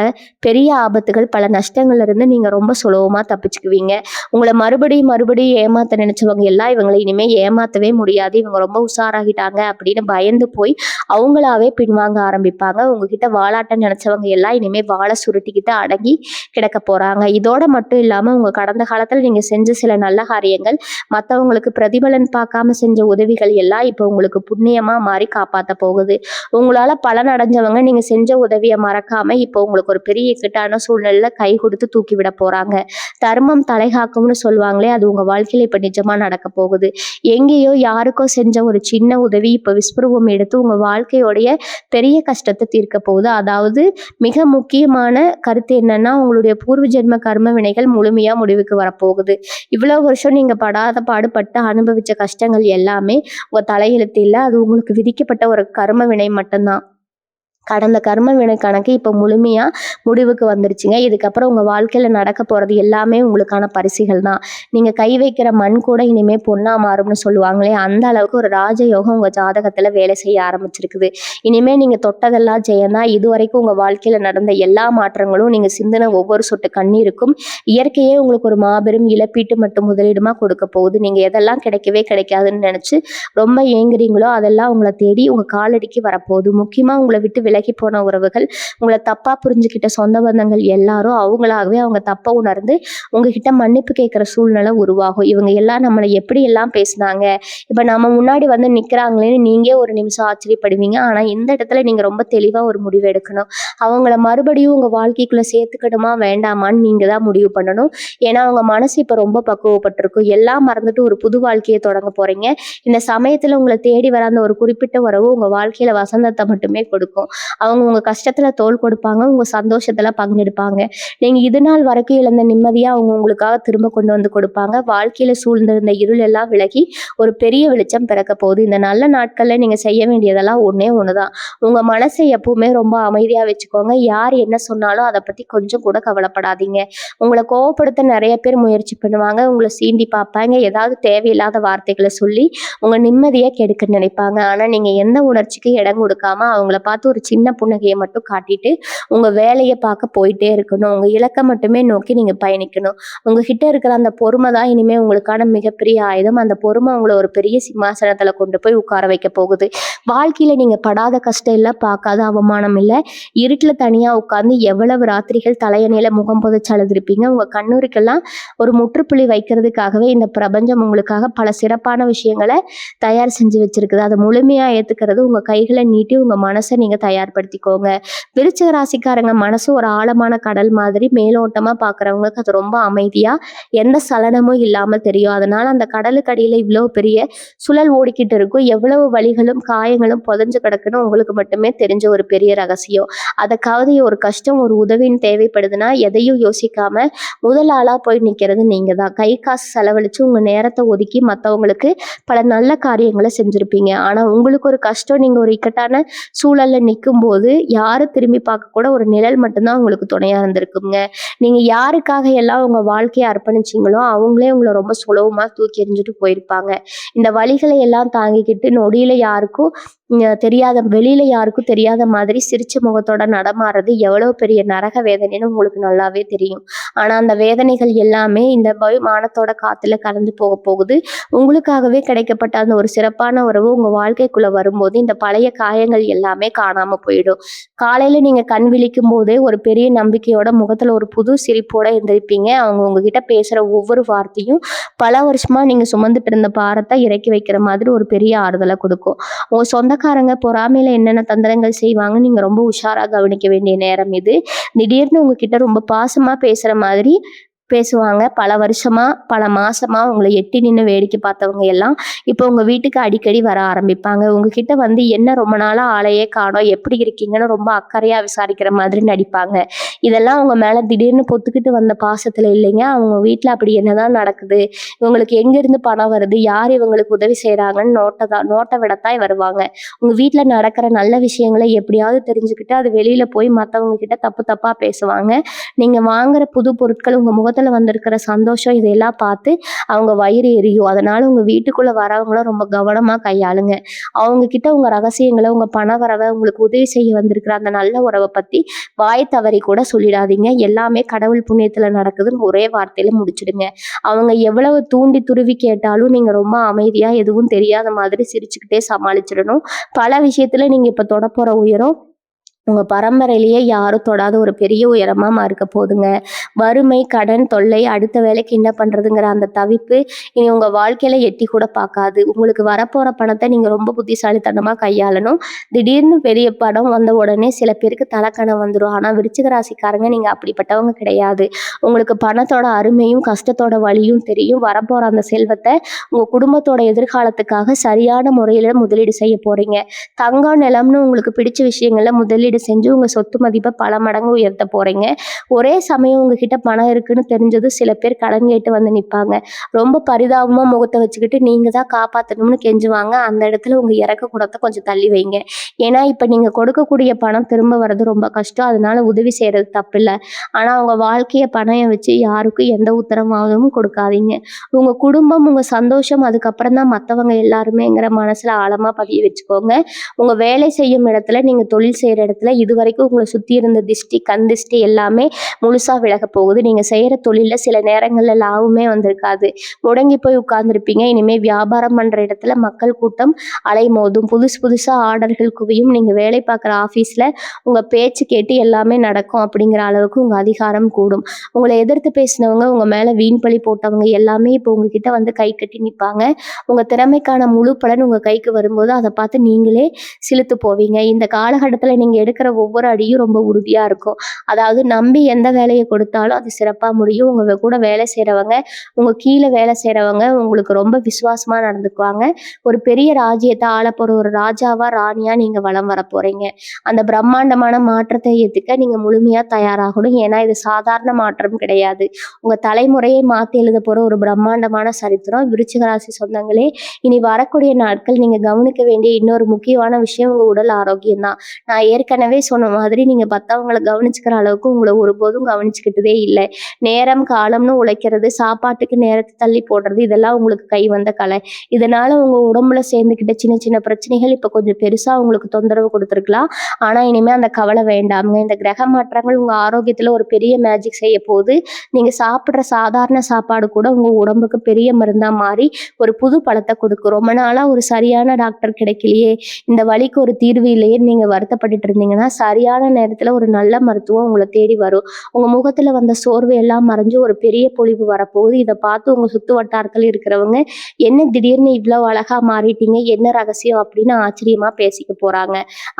பெரிய ஆபத்துகள் பல நஷ்டங்கள்ல இருந்து நீங்க ரொம்ப சுலபமா தப்பிச்சுக்குவீங்க. உங்களை மறுபடியும் ஏமாத்த நினைச்சவங்க எல்லாம் இவங்களை இனிமே ஏமாத்தவே முடியாது, இவங்க ரொம்ப உஷாராகிட்டாங்க அப்படின்னு பயந்து போய் அவங்களாவே பின்வாங்க ஆரம்பிப்பாங்க. உங்ககிட்ட வாலாட்ட நினைச்சவங்க எல்லாம் இனிமே வாழை சுருட்டிக்கிட்டு அடங்கி கிடக்க போறாங்க. இதோட மட்டும் இல்லாம உங்க கடந்த காலத்துல நீங்க செஞ்ச சில நல்ல காரியங்கள், மற்றவங்களுக்கு பிரதிபலன் பார்க்காம செஞ்ச உதவிகள் எல்லாம் இப்போ உங்களுக்கு புண்ணியமா மாறி காப்பாத்த போகுது. உங்களால பலன் அடைஞ்சவங்க நீங்க செஞ்ச உதவியை மறக்காம இப்போ உங்களுக்கு ஒரு பெரிய இக்கட்டான சூழ்நிலையில கை கொடுத்து தூக்கி விட போறாங்க. தர்மம் தலைகாக்கும்னு சொல்லுவாங்களே, அது உங்க வாழ்க்கையில இப்ப நிஜமா நடக்க போகுது. எங்கேயோ யாருக்கோ செஞ்ச ஒரு சின்ன உதவி இப்ப விஸ்வரூபம் எடுத்து உங்க வாழ்க்கையோடைய பெரிய கஷ்டத்தை தீர்க்க போகுது. அதாவது மிக முக்கியமான கருத்து என்னன்னா, உங்களுடைய பூர்வ ஜென்ம கர்ம வினைகள் முழுமையா முடிவுக்கு வரப்போகுது. இவ்வளவு வருஷம் நீங்க படாத பாடுபட்டு அனுபவிச்ச கஷ்டங்கள் எல்லாமே உங்க தலையெழுத்து இல்லை, அது உங்களுக்கு விதிக்கப்பட்ட ஒரு கர்ம வினை மட்டும்தான். கடந்த கர்ம வினை கணக்கு இப்போ முழுமையா முடிவுக்கு வந்துருச்சுங்க. இதுக்கப்புறம் உங்க வாழ்க்கையில நடக்க போறது எல்லாமே உங்களுக்கான பரிசுகள் தான். நீங்க கை வைக்கிற மண் கூட இனிமே பொண்ணா மாறும்னு சொல்லுவாங்களே, அந்த அளவுக்கு ஒரு ராஜயோகம் உங்க ஜாதகத்துல வேலை செய்ய ஆரம்பிச்சிருக்குது. இனிமே நீங்க தொட்டதெல்லாம் ஜெயம்தான். இதுவரைக்கும் உங்க வாழ்க்கையில நடந்த எல்லா மாற்றங்களும், நீங்க சிந்தின ஒவ்வொரு சொட்டு கண்ணீருக்கும் இயற்கையே உங்களுக்கு ஒரு மாபெரும் இழப்பீட்டு மற்றும் முதலீடுமா கொடுக்க போகுது. நீங்க எதெல்லாம் கிடைக்கவே கிடைக்காதுன்னு நினைச்சு ரொம்ப ஏங்குறீங்களோ அதெல்லாம் உங்களை தேடி உங்க காலடிக்கு வரப்போகுது. முக்கியமா உங்களை விட்டு விலகி போன உறவுகள், உங்களை தப்பா புரிஞ்சுக்கிட்ட சொந்த பந்தங்கள் எல்லாரும் அவங்களாகவே அவங்க தப்ப உணர்ந்து உங்ககிட்ட மன்னிப்பு கேட்கிற சூழ்நிலை உருவாகும். இவங்க எல்லாம் நம்மளை எப்படி எல்லாம் பேசினாங்க, இப்ப நம்ம முன்னாடி வந்து நிக்கிறாங்களேன்னு நீங்க ஒரு நிமிஷம் ஆச்சரியப்படுவீங்க. ஆனா இந்த இடத்துல நீங்க ரொம்ப தெளிவா ஒரு முடிவு எடுக்கணும். அவங்கள மறுபடியும் உங்க வாழ்க்கைக்குள்ள சேர்த்துக்கணுமா வேண்டாமான்னு நீங்க தான் முடிவு பண்ணணும். ஏன்னா அவங்க மனசு இப்ப ரொம்ப பக்குவப்பட்டிருக்கும். எல்லாம் மறந்துட்டு ஒரு புது வாழ்க்கையை தொடங்க போறீங்க. இந்த சமயத்துல உங்களை தேடி வர அந்த ஒரு குறிப்பிட்ட உறவு உங்க வாழ்க்கையில வசந்தத்தை மட்டுமே கொடுக்கும். அவங்க உங்க கஷ்டத்துல தோள் கொடுப்பாங்க, உங்க சந்தோஷத்துல பங்கெடுப்பாங்க. நீங்க இது நாள் வரைக்கும் இழந்த நிம்மதியா அவங்க உங்களுக்காக திரும்ப கொண்டு வந்து கொடுப்பாங்க. வாழ்க்கையில சூழ்ந்திருந்த இருள் எல்லாம் விலகி ஒரு பெரிய வெளிச்சம் பிறக்க போகுது. இந்த நல்ல நாட்கள்ல நீங்க செய்ய வேண்டியதெல்லாம் ஒண்ணே ஒண்ணுதான். உங்க மனசை எப்பவுமே ரொம்ப அமைதியா வச்சுக்கோங்க. யார் என்ன சொன்னாலும் அதை பத்தி கொஞ்சம் கூட கவலைப்படாதீங்க. உங்களை கோவப்படுத்த நிறைய பேர் முயற்சி பண்ணுவாங்க, உங்களை சீண்டி பார்ப்பாங்க, ஏதாவது தேவையில்லாத வார்த்தைகளை சொல்லி உங்க நிம்மதியை கெடுக்க நினைப்பாங்க. ஆனா நீங்க எந்த உணர்ச்சிக்கு இடம் கொடுக்காம அவங்கள பார்த்து ஒரு சின்ன புன்னகையை மட்டும் காட்டிட்டு உங்க வேலையை பார்க்க போயிட்டே இருக்கணும். உங்க இலக்கை மட்டுமே நோக்கி நீங்க பயணிக்கணும். உங்ககிட்ட இருக்கிற அந்த பொறுமை தான் இனிமே உங்களுக்கான மிகப்பெரிய ஆயுதம். அந்த பொறுமை உங்களை ஒரு பெரிய சிம்மாசனத்துல கொண்டு போய் உட்கார வைக்க போகுது. வாழ்க்கையில நீங்க படாத கஷ்டம் இல்லை, பார்க்காத அவமானம் இல்லை. இருட்டுல தனியா உட்கார்ந்து எவ்வளவு ராத்திரிகள் தலையணையில முகம் புதைச்சு அழுதுருப்பீங்க. உங்க கண்ணூருக்கெல்லாம் ஒரு முற்றுப்புள்ளி வைக்கிறதுக்காகவே இந்த பிரபஞ்சம் உங்களுக்காக பல சிறப்பான விஷயங்களை தயார் செஞ்சு வச்சிருக்குது. அதை முழுமையா ஏத்துக்கிறது உங்க கைகளை நீட்டி உங்க மனசை நீங்க தயார்படுத்திக்கோங்க. விருச்சிக ராசிக்காரங்க மனசு ஒரு ஆழமான கடல் மாதிரி. மேலோட்டமா பாக்குறவங்களுக்கு அது ரொம்ப அமைதியா எந்த சலனமும் இல்லாம தெரியும். அதனால அந்த கடலுக்கு அடியில இவ்வளவு பெரிய சுழல் ஓடிக்கிட்டு இருக்கும். எவ்வளவு வலிகளும் காயங்களும் புதைஞ்சு கிடக்குன்னு உங்களுக்கு மட்டுமே தெரிஞ்ச ஒரு பெரிய ரகசியம். அதுக்காவது ஒரு கஷ்டம் ஒரு உதவின்னு தேவைப்படுதுன்னா எதையும் யோசிக்காம முதல் ஆளா போய் நிக்கிறது நீங்க தான். கை காசு செலவழிச்சு உங்க நேரத்தை ஒதுக்கி மற்றவங்களுக்கு பல நல்ல காரியங்களை செஞ்சிருப்பீங்க. ஆனா உங்களுக்கு ஒரு கஷ்டம், நீங்க ஒரு இக்கட்டான சூழல்ல நிற்கும் இருக்கும்போது யாரும் திரும்பி பார்க்க கூட ஒரு நிழல் மட்டும்தான் உங்களுக்கு துணையா இருந்திருக்குங்க. நீங்க யாருக்காக எல்லாம் உங்க வாழ்க்கைய அர்ப்பணிச்சீங்களோ, அவங்களே உங்கள ரொம்ப சுலபமா தூக்கி எறிஞ்சுட்டு போயிருப்பாங்க. இந்த வலிகளை எல்லாம் தாங்கிக்கிட்டு நொடியில யாருக்கும் தெரியாத வெளியில யாருக்கும் தெரியாத மாதிரி சிரிச்ச முகத்தோட நடமாடுறது எவ்வளவு பெரிய நரக வேதனைன்னு உங்களுக்கு நல்லாவே தெரியும். ஆனா அந்த வேதனைகள் எல்லாமே இந்த மானத்தோட காத்துல கலந்து போக போகுது. உங்களுக்காகவே கிடைக்கப்பட்ட அந்த ஒரு சிறப்பான உறவு உங்க வாழ்க்கைக்குள்ள வரும்போது இந்த பழைய காயங்கள் எல்லாமே காணாம போயிடும். காலையில நீங்க கண் விழிக்கும் போதே ஒரு பெரிய நம்பிக்கையோட முகத்துல ஒரு புது சிரிப்போட எந்திரிப்பீங்க. அவங்க உங்ககிட்ட பேசுற ஒவ்வொரு வார்த்தையும் பல வருஷமா நீங்க சுமந்துட்டு இருந்த பாரத்தை இறக்கி வைக்கிற மாதிரி ஒரு பெரிய ஆறுதலை கொடுக்கும். உங்க சொந்தக்காரங்க பொறாமையில என்னென்ன தந்திரங்கள் செய்வாங்க நீங்க ரொம்ப உஷாரா கவனிக்க வேண்டிய நேரம் இது. திடீர்னு உங்ககிட்ட ரொம்ப பாசமா பேசுற மாதிரி பேசுவாங்க. பல வருஷமா, பல மாசமா உங்கள எட்டி நின்னு வேடிக்கை பார்த்தவங்க எல்லாம், இப்போ உங்க வீட்டுக்கு அடிக்கடி வர ஆரம்பிப்பாங்க. உங்ககிட்ட வந்து என்ன ரொம்ப நாளா ஆளையே காணோம், எப்படி இருக்கீங்கன்னு ரொம்ப அக்கறையா விசாரிக்கிற மாதிரி நடிப்பாங்க. இதெல்லாம் உங்க மேல திடீர்னு பொத்துக்கிட்டு வந்த பாசத்துல இல்லைங்க. அவங்க வீட்ல அப்படி என்னதான் நடக்குது? இவங்களுக்கு எங்கேருந்து பணம் வருது? யார் இவங்களுக்கு உதவி செய்றாங்கன்னு நோட்ட விடத்தான் வருவாங்க. உங்க வீட்ல நடக்கிற நல்ல விஷயங்கள எப்படியாவது தெரிஞ்சுக்கிட்டு, அது வெளியில போய் மத்தவங்க கிட்ட தப்பு தப்பா பேசுவாங்க. நீங்க வாங்குற புது பொருட்கள் உங்க முகத்துல வந்திருக்கிற சந்தோஷம் இதையெல்லாம் பார்த்து அவங்க வயிறு எரியும். அதனால உங்க வீட்டுக்குள்ள வரவங்கள ரொம்ப கவனமா கையாளுங்க. அவங்க கிட்ட உங்க ரகசியங்கள, உங்க பண வரவ, உங்களுக்கு உதவி செய்ய வந்திருக்கிற அந்த நல்ல உறவ பத்தி வாய் தவறி கூட சொல்லிடாதீங்க. எல்லாமே கடவுள் புண்ணியத்துல நடக்குதுன்னு ஒரே வார்த்தையில முடிச்சிடுங்க. அவங்க எவ்வளவு தூண்டி துருவி கேட்டாலும் நீங்க ரொம்ப அமைதியா எதுவும் தெரியாத மாதிரி சிரிச்சுக்கிட்டே சமாளிச்சிடணும். பல விஷயத்துல நீங்க இப்ப தொடப்போற உயரம் உங்க பரம்பரையிலேயே யாரும் தொடாத ஒரு பெரிய உயரமா இருக்க போதுங்க. வறுமை, கடன் தொல்லை, அடுத்த வேலைக்கு என்ன பண்றதுங்கிற அந்த தவிப்பு இனி உங்க வாழ்க்கையில எட்டி கூட பார்க்காது. உங்களுக்கு வரப்போற பணத்தை நீங்க ரொம்ப புத்திசாலித்தனமா கையாளணும். திடீர்னு பெரிய படம் வந்த உடனே சில பேருக்கு தலக்கணம் வந்துடும். ஆனா விருச்சிக ராசிக்காரங்க நீங்க அப்படிப்பட்டவங்க கிடையாது. உங்களுக்கு பணத்தோட அருமையும் கஷ்டத்தோட வலியும் தெரியும். வரப்போற அந்த செல்வத்தை உங்க குடும்பத்தோட எதிர்காலத்துக்காக சரியான முறையில முதலீடு செய்ய போறீங்க. தங்கம், நிலம்னு உங்களுக்கு பிடிச்ச விஷயங்கள்ல முதலீடு செஞ்சு உங்க சொத்து மதிப்பை பல மடங்கு உயர்த்த போறீங்க. ஒரே சமயம் உங்ககிட்ட பணம் இருக்குன்னு தெரிஞ்சது சில பேர் கடன் கேட்டு வந்து நிற்பாங்க. ரொம்ப பரிதாபமா முகத்தை வச்சுக்கிட்டு நீங்க தான் காப்பாற்றணும்னு கெஞ்சுவாங்க. அந்த இடத்துல உங்க இறக்க குணத்தை கொஞ்சம் தள்ளி வைங்க. ஏன்னா இப்ப நீங்க கொடுக்கக்கூடிய பணம் திரும்ப வர்றது ரொம்ப கஷ்டம். அதனால உதவி செய்யறது தப்பு இல்லை. ஆனா உங்க வாழ்க்கைய பணம் வச்சு யாருக்கும் எந்த உத்தரவாதமும் கொடுக்காதீங்க. உங்க குடும்பம், உங்க சந்தோஷம், அதுக்கப்புறம் தான் மற்றவங்க எல்லாருமேங்கிற மனசுல ஆழமா பதிய வச்சுக்கோங்க. உங்க வேலை செய்யும் இடத்துல, நீங்க தொழில் செய்யற இடத்துல இதுவரைக்கும் உங்களை சுத்தி இருந்த திஷ்டி, கண் திஷ்டி எல்லாமே முழுசா விலக போகுது. நீங்க செய்யற தொழில்ல சில நேரங்கள்ல லாபமே வந்திருக்காது. முடங்கி போய் உட்கார்ந்துருப்பீங்க. இனிமே வியாபாரம் பண்ற இடத்துல மக்கள் கூட்டம் அலைமோதும். புதுசா ஆர்டர்கள் குவியும். நீங்க வேலை பார்க்குற ஆஃபீஸ்ல உங்க பேச்சு கேட்டு எல்லாமே நடக்கும் அப்படிங்கிற அளவுக்கு உங்க அதிகாரம் கூடும். உங்களை எதிர்த்து பேசினவங்க, உங்க மேல வீண் பழி போட்டவங்க எல்லாமே இப்போ உங்ககிட்ட வந்து கை கட்டி நிற்பாங்க. உங்க திறமைக்கான முழு பலன் உங்க கைக்கு வரும்போது அதை பார்த்து நீங்களே சிலுத்து போவீங்க. இந்த காலகட்டத்துல நீங்க எடுக்கிற ஒவ்வொரு அடியும் ரொம்ப உறுதியா இருக்கும். அதாவது நம்பி எந்த வேலையை கொடுத்தாலும் அது சிறப்பா முடியும். உங்க கூட வேலை செய்றவங்க, உங்க கீழே வேலை செய்றவங்க உங்களுக்கு ரொம்ப விசுவாசமா நடந்துக்குவாங்க. ஒரு பெரிய ராஜ்யத்தை ஆளப்போற ஒரு ராஜாவா, ராணியா நீங்க வலம் வர போறீங்க. அந்த பிரம்மாண்டமான மாற்றத்தை ஏத்துக்க நீங்க முழுமையா தயாராகணும். ஏன்னா இது சாதாரண மாற்றம் கிடையாது. உங்க தலைமுறையை மாத்தி எழுத போற ஒரு பிரம்மாண்டமான சரித்திரம். விருச்சிக ராசி சொந்தங்களே, இனி வரக்கூடிய நாட்கள் நீங்க கவனிக்க வேண்டிய இன்னொரு முக்கியமான விஷயம் உங்க உடல் ஆரோக்கியம் தான். நான் ஏற்கனவே சொன்ன மாதிரி நீங்க மத்தவங்களை கவனிச்சுக்கிற அளவுக்கு உங்களை ஒருபோதும் கவனிச்சுக்கிட்டதே இல்லை. நேரம் காலம்னு உழைக்கிறது, சாப்பாட்டுக்கு நேரத்தை தள்ளி போடுறது, இதெல்லாம் உங்களுக்கு கை வந்த கலை. இதனால உங்க உடம்புல சேர்ந்துக்கிட்ட சின்ன சின்ன பிரச்சனைகள் இப்ப கொஞ்சம் பெருசா உங்களுக்கு தொந்தரவு கொடுத்துருக்கலாம். ஆனா இனிமே அந்த கவலை வேண்டாமுங்க. இந்த கிரக மாற்றங்கள் உங்க ஆரோக்கியத்துல ஒரு பெரிய மேஜிக் செய்ய போகுது. நீங்க சாப்பிடுற சாதாரண சாப்பாடு கூட உங்க உடம்புக்கு பெரிய மருந்தா மாறி ஒரு புது பலத்தை கொடுக்கும். ரொம்ப நாளா ஒரு சரியான டாக்டர் கிடைக்கலையே, இந்த வலிக்கு ஒரு தீர்வு இல்லையே நீங்க வருத்தப்பட்டுட்டு இருந்தீங்கன்னா, சரியான நேரத்துல ஒரு நல்ல மருத்துவம் உங்களை தேடி வரும். உங்க முகத்துல வந்த சோர்வு எல்லாம் மறைஞ்சு ஒரு பெரிய பொலிவு வரப்போகுது. இதை பார்த்து உங்க சுத்து வட்டாரத்துல இருக்கிறவங்க, என்ன திடீர்னு இவ்வளவு அழகா மாறிட்டீங்க, என்ன ரகசியம் அப்படின்னு ஆச்சரியமா பேசிக்க போறாங்க.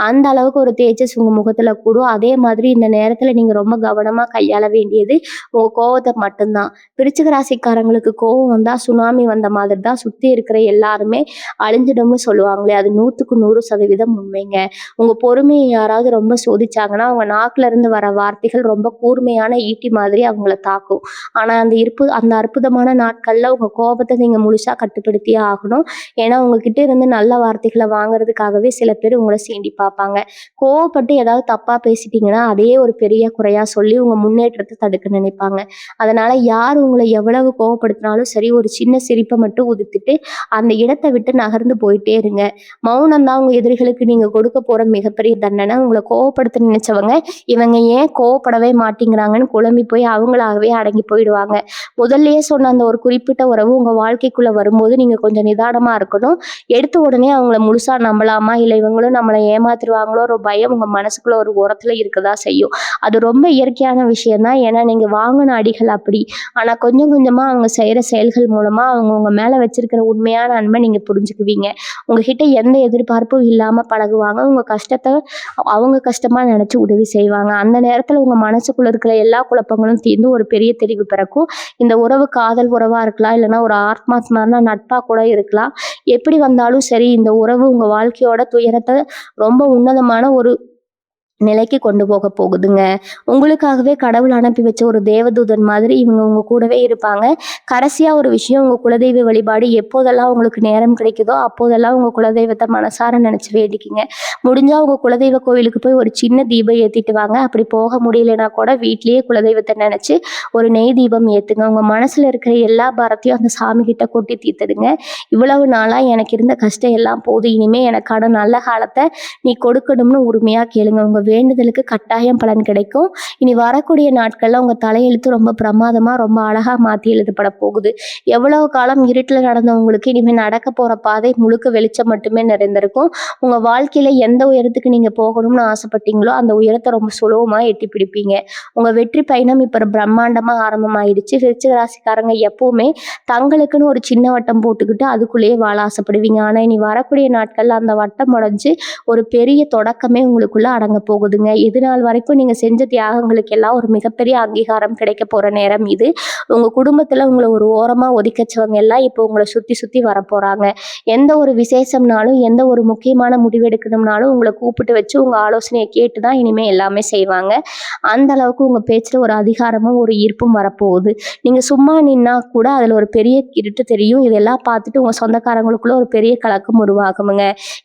அந்த அளவுக்கு ஒரு தேஜஸ் உங்க முகத்துல கூடும். அதே மாதிரி இந்த நேரத்துல நீங்க ரொம்ப கவனமா கையாள வேண்டியது உங்க கோவத்தை மட்டும்தான். விருச்சிக ராசிக்காரங்களுக்கு கோவம் வந்தா சுனாமி வந்த மாதிரி தான். சுத்தி இருக்கிற எல்லாருமே அழிஞ்சிடும்னு சொல்லுவாங்களே, அது 100க்கு 100% உண்மைங்க. உங்க பொறுமையை யாராவது யாரையாவது ரொம்ப சோதிச்சாங்கன்னா அவங்க நாக்குல இருந்து வர வார்த்தைகள் ரொம்ப கூர்மையான ஈட்டி மாதிரி அவங்கள தாக்கும். ஆனா அந்த அற்புதமான நாட்கள்ல உங்க கோபத்தை நீங்க முழுசா கட்டுப்படுத்தியே ஆகணும். ஏன்னா உங்ககிட்ட இருந்து நல்ல வார்த்தைகளை வாங்குறதுக்காகவே சில பேர் உங்களை சீண்டி பார்ப்பாங்க. கோவப்பட்டு ஏதாவது தப்பா பேசிட்டீங்கன்னா அதையே ஒரு பெரிய குறையா சொல்லி உங்க முன்னேற்றத்தை தடுக்க நினைப்பாங்க. அதனால யார் உங்களை எவ்வளவு கோவப்படுத்தினாலும் சரி, ஒரு சின்ன சிரிப்பை மட்டும் உதிர்த்துட்டு அந்த இடத்தை விட்டு நகர்ந்து போயிட்டே இருங்க. மௌனம் தான் உங்க எதிரிகளுக்கு நீங்க கொடுக்க போற மிகப்பெரிய தண்டனை. உங்களை கோவப்படுத்த நினைச்சவங்க இவங்க ஏன் கோவப்படவே மாட்டேங்கிறாங்கன்னு குழம்பி போய் அவங்களாகவே அடங்கி போயிடுவாங்க. முதல்லயே சொன்ன அந்த ஒரு குறிப்பிட்ட உறவு உங்க வாழ்க்கைக்குள்ள வரும்போது நீங்க கொஞ்சம் நிதானமா இருக்கணும். எடுத்த உடனே அவங்கள முழுசா நம்பலாமா, இல்லை இவங்களும் நம்மளை ஏமாத்திருவாங்களோ ஒரு பயம் உங்க மனசுக்குள்ள ஒரு ஓரத்துல இருக்கதா செய்யும். அது ரொம்ப இயற்கையான விஷயம் தான். ஏன்னா நீங்க வாங்கின அடிகள் அப்படி. ஆனா கொஞ்சம் கொஞ்சமா அவங்க செய்யற செயல்கள் மூலமா அவங்க உங்க மேல வச்சிருக்கிற உண்மையான அன்பை நீங்க புரிஞ்சுக்குவீங்க. உங்ககிட்ட எந்த எதிர்பார்ப்பும் இல்லாம பழகுவாங்க. உங்க கஷ்டத்தை அவங்க கஷ்டமா நினைச்சு உதவி செய்வாங்க. அந்த நேரத்துல உங்க மனசுக்குள்ள இருக்கிற எல்லா குழப்பங்களும் தீர்ந்து ஒரு பெரிய தெளிவு பிறக்கும். இந்த உறவு காதல் உறவா இருக்கலாம், இல்லைன்னா ஒரு ஆத்மாத்மான நட்பா கூட இருக்கலாம். எப்படி வந்தாலும் சரி, இந்த உறவு உங்க வாழ்க்கையோட துயரத்தை ரொம்ப உன்னதமான ஒரு நிலைக்கு கொண்டு போக போகுதுங்க. உங்களுக்காகவே கடவுள் அனுப்பி வச்ச ஒரு தேவதூதன் மாதிரி இவங்க உங்க கூடவே இருப்பாங்க. கடைசியா ஒரு விஷயம், உங்க குலதெய்வ வழிபாடு எப்போதெல்லாம் உங்களுக்கு நேரம் கிடைக்குதோ அப்போதெல்லாம் உங்க குலதெய்வத்தை மனசார நினைச்சு வேண்டிக்கிங்க. முடிஞ்சா உங்க குலதெய்வ கோயிலுக்கு போய் ஒரு சின்ன தீபம் ஏத்திட்டு வாங்க. அப்படி போக முடியலன்னா கூட வீட்லயே குலதெய்வத்தை நினைச்சு ஒரு நெய் தீபம் ஏத்துங்க. உங்க மனசுல இருக்கிற எல்லா பாரத்தையும் அந்த சாமி கிட்ட கொட்டி தீர்த்துடுங்க. இவ்வளவு நாளா எனக்கு இருந்த கஷ்டம் எல்லாம் போதும், இனிமே எனக்கான நல்ல காலத்தை நீ கொடுக்கணும்னு உரிமையா கேளுங்க. உங்க வேண்டுதலுக்கு கட்டாயம் பலன் கிடைக்கும். இனி வரக்கூடிய நாட்கள்ல உங்க தலையெழுத்து ரொம்ப பிரமாதமா ரொம்ப அழகா மாத்தி எழுதப்பட போகுது. எவ்வளவு காலம் இருட்டுல நடந்தவங்களுக்கு இனிமே நடக்க போற பாதை முழுக்க வெளிச்சம் மட்டுமே நிறைந்திருக்கும். உங்க வாழ்க்கையில எந்த உயரத்துக்கு நீங்க போகணும்னு ஆசைப்பட்டீங்களோ அந்த உயரத்தை ரொம்ப சுலபமா எட்டி பிடிப்பீங்க. உங்க வெற்றி பயணம் இப்ப பிரம்மாண்டமா ஆரம்பமாயிடுச்சு. விருச்சிக ராசிக்காரங்க எப்பவுமே தங்களுக்குன்னு ஒரு சின்ன வட்டம் போட்டுக்கிட்டு அதுக்குள்ளேயே வாழ ஆசைப்படுவீங்க. ஆனா இனி வரக்கூடிய நாட்கள்ல அந்த வட்டம் உடைஞ்சு ஒரு பெரிய தொடக்கமே உங்களுக்குள்ள அடங்க போகுதுங்க. இது நாள் வரைக்கும் நீங்க செஞ்ச தியாகங்களுக்கு எல்லாம் ஒரு மிகப்பெரிய அங்கீகாரம் கிடைக்க போற நேரம் இது. உங்க குடும்பத்துல உங்களை ஒரு ஓரமா ஒதுக்கச்சவங்க எல்லாம் இப்போ உங்களை சுத்தி சுத்தி வரப்போறாங்க. எந்த ஒரு விசேஷம்னாலும் எந்த ஒரு முக்கியமான முடிவெடுக்கணும்னாலும் உங்களை கூப்பிட்டு வச்சு உங்க ஆலோசனையை கேட்டுதான் இனிமே எல்லாமே செய்வாங்க. அந்த அளவுக்கு உங்க பேச்சுல ஒரு அதிகாரமும் ஒரு ஈர்ப்பும் வரப்போகுது. நீங்க சும்மா நின்னா கூட அதுல ஒரு பெரிய இருட்டு தெரியும். இதெல்லாம் பார்த்துட்டு உங்க சொந்தக்காரங்களுக்குள்ள ஒரு பெரிய கலக்கம் உருவாகுமுங்க.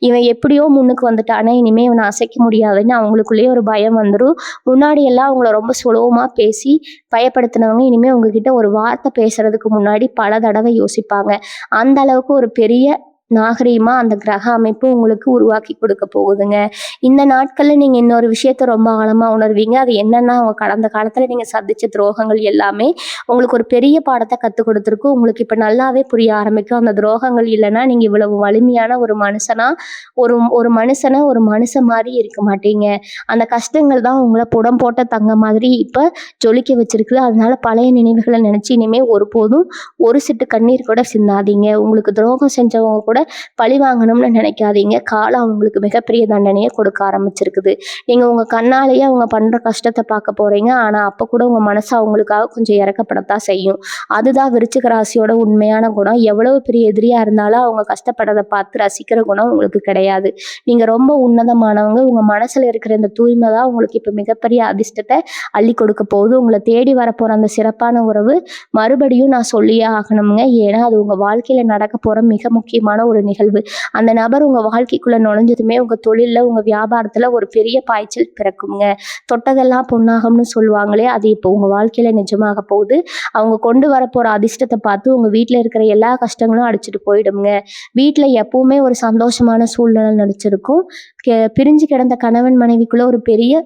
இவன் எப்படியோ முன்னுக்கு வந்துட்டானே, இனிமே இவனை அசைக்க முடியாதுன்னு அவங்களுக்குள்ளேயே ஒரு பயம் வந்துடும். முன்னாடி எல்லாம் அவங்கள ரொம்ப சுலபமா பேசி பயப்படுத்தினவங்க இனிமே உங்ககிட்ட ஒரு வார்த்தை பேசுறதுக்கு முன்னாடி பல தடவை யோசிப்பாங்க. அந்த அளவுக்கு ஒரு பெரிய நாகரீகமா அந்த கிரக அமைப்பு உங்களுக்கு உருவாக்கி கொடுக்க போகுதுங்க. இந்த நாட்கள்ல நீங்க இன்னொரு விஷயத்த ரொம்ப ஆழமா உணர்வீங்க. அது என்னன்னா, அவங்க கடந்த காலத்துல நீங்க சந்திச்ச துரோகங்கள் எல்லாமே உங்களுக்கு ஒரு பெரிய பாடத்தை கத்துக் கொடுத்துருக்கும். உங்களுக்கு இப்ப நல்லாவே புரிய ஆரம்பிக்கும். அந்த துரோகங்கள் இல்லைன்னா நீங்க இவ்வளவு வலிமையான ஒரு மனுஷனா ஒரு மனுஷனை ஒரு மனுஷன் மாதிரி இருக்க மாட்டீங்க. அந்த கஷ்டங்கள் தான் உங்களை புடம் போட்ட தங்க மாதிரி இப்ப ஜொலிக்க வச்சிருக்குது. அதனால பழைய நினைவுகளை நினைச்சு இனிமே ஒருபோதும் ஒரு சிட்டு கண்ணீர் கூட சிந்தாதீங்க. உங்களுக்கு துரோகம் செஞ்சவங்க கூட பழி வாங்கணும்னு நினைக்காதீங்க. காலம் அவங்களுக்கு மிகப்பெரிய தண்டனையை கொடுக்க ஆரம்பிச்சிருக்குது. நீங்க உங்க கண்ணாலேயே அவங்க பண்ற கஷ்டத்தை பார்க்க போறீங்க. ஆனா அப்ப கூட உங்க மனசு அவங்களுக்காக கொஞ்சம் இறக்கப்படத்தான் செய்யும். அதுதான் விருச்சிக ராசியோட உண்மையான குணம். எவ்வளவு பெரிய எதிரியா இருந்தாலும் அவங்க கஷ்டப்படுறதை பார்த்து ரசிக்கிற குணம் உங்களுக்கு கிடையாது. நீங்க ரொம்ப உன்னதமானவங்க. உங்க மனசுல இருக்கிற இந்த தூய்மை தான் உங்களுக்கு இப்ப மிகப்பெரிய அதிர்ஷ்டத்தை அள்ளி கொடுக்க போகுது. உங்களை தேடி வரப்போற அந்த சிறப்பான உறவு மறுபடியும் நான் சொல்லியே ஆகணுங்க. ஏன்னா அது உங்க வாழ்க்கையில நடக்க போற மிக முக்கியமான ஒரு நிகழ்வு. அந்த நபர் உங்க வாழ்க்கைக்குள்ள நுழைஞ்சதுமே உங்க தொழில்ல உங்க வியாபாரத்துல ஒரு பெரிய பாய்ச்சல் பிறக்குங்க. தொட்டதெல்லாம் பொன்னாகும்னு சொல்லுவாங்களே, அது இப்போ உங்க வாழ்க்கையில நிஜமாக போகுது. அவங்க கொண்டு வரப்போற அதிர்ஷ்டத்தை பார்த்து உங்க வீட்டுல இருக்கிற எல்லா கஷ்டங்களும் அடிச்சுட்டு போயிடுங்க. வீட்டுல எப்பவுமே ஒரு சந்தோஷமான சூழ்நிலை நடிச்சிருக்கும். பிரிஞ்சு கிடந்த கணவன் மனைவிக்குள்ள ஒரு பெரிய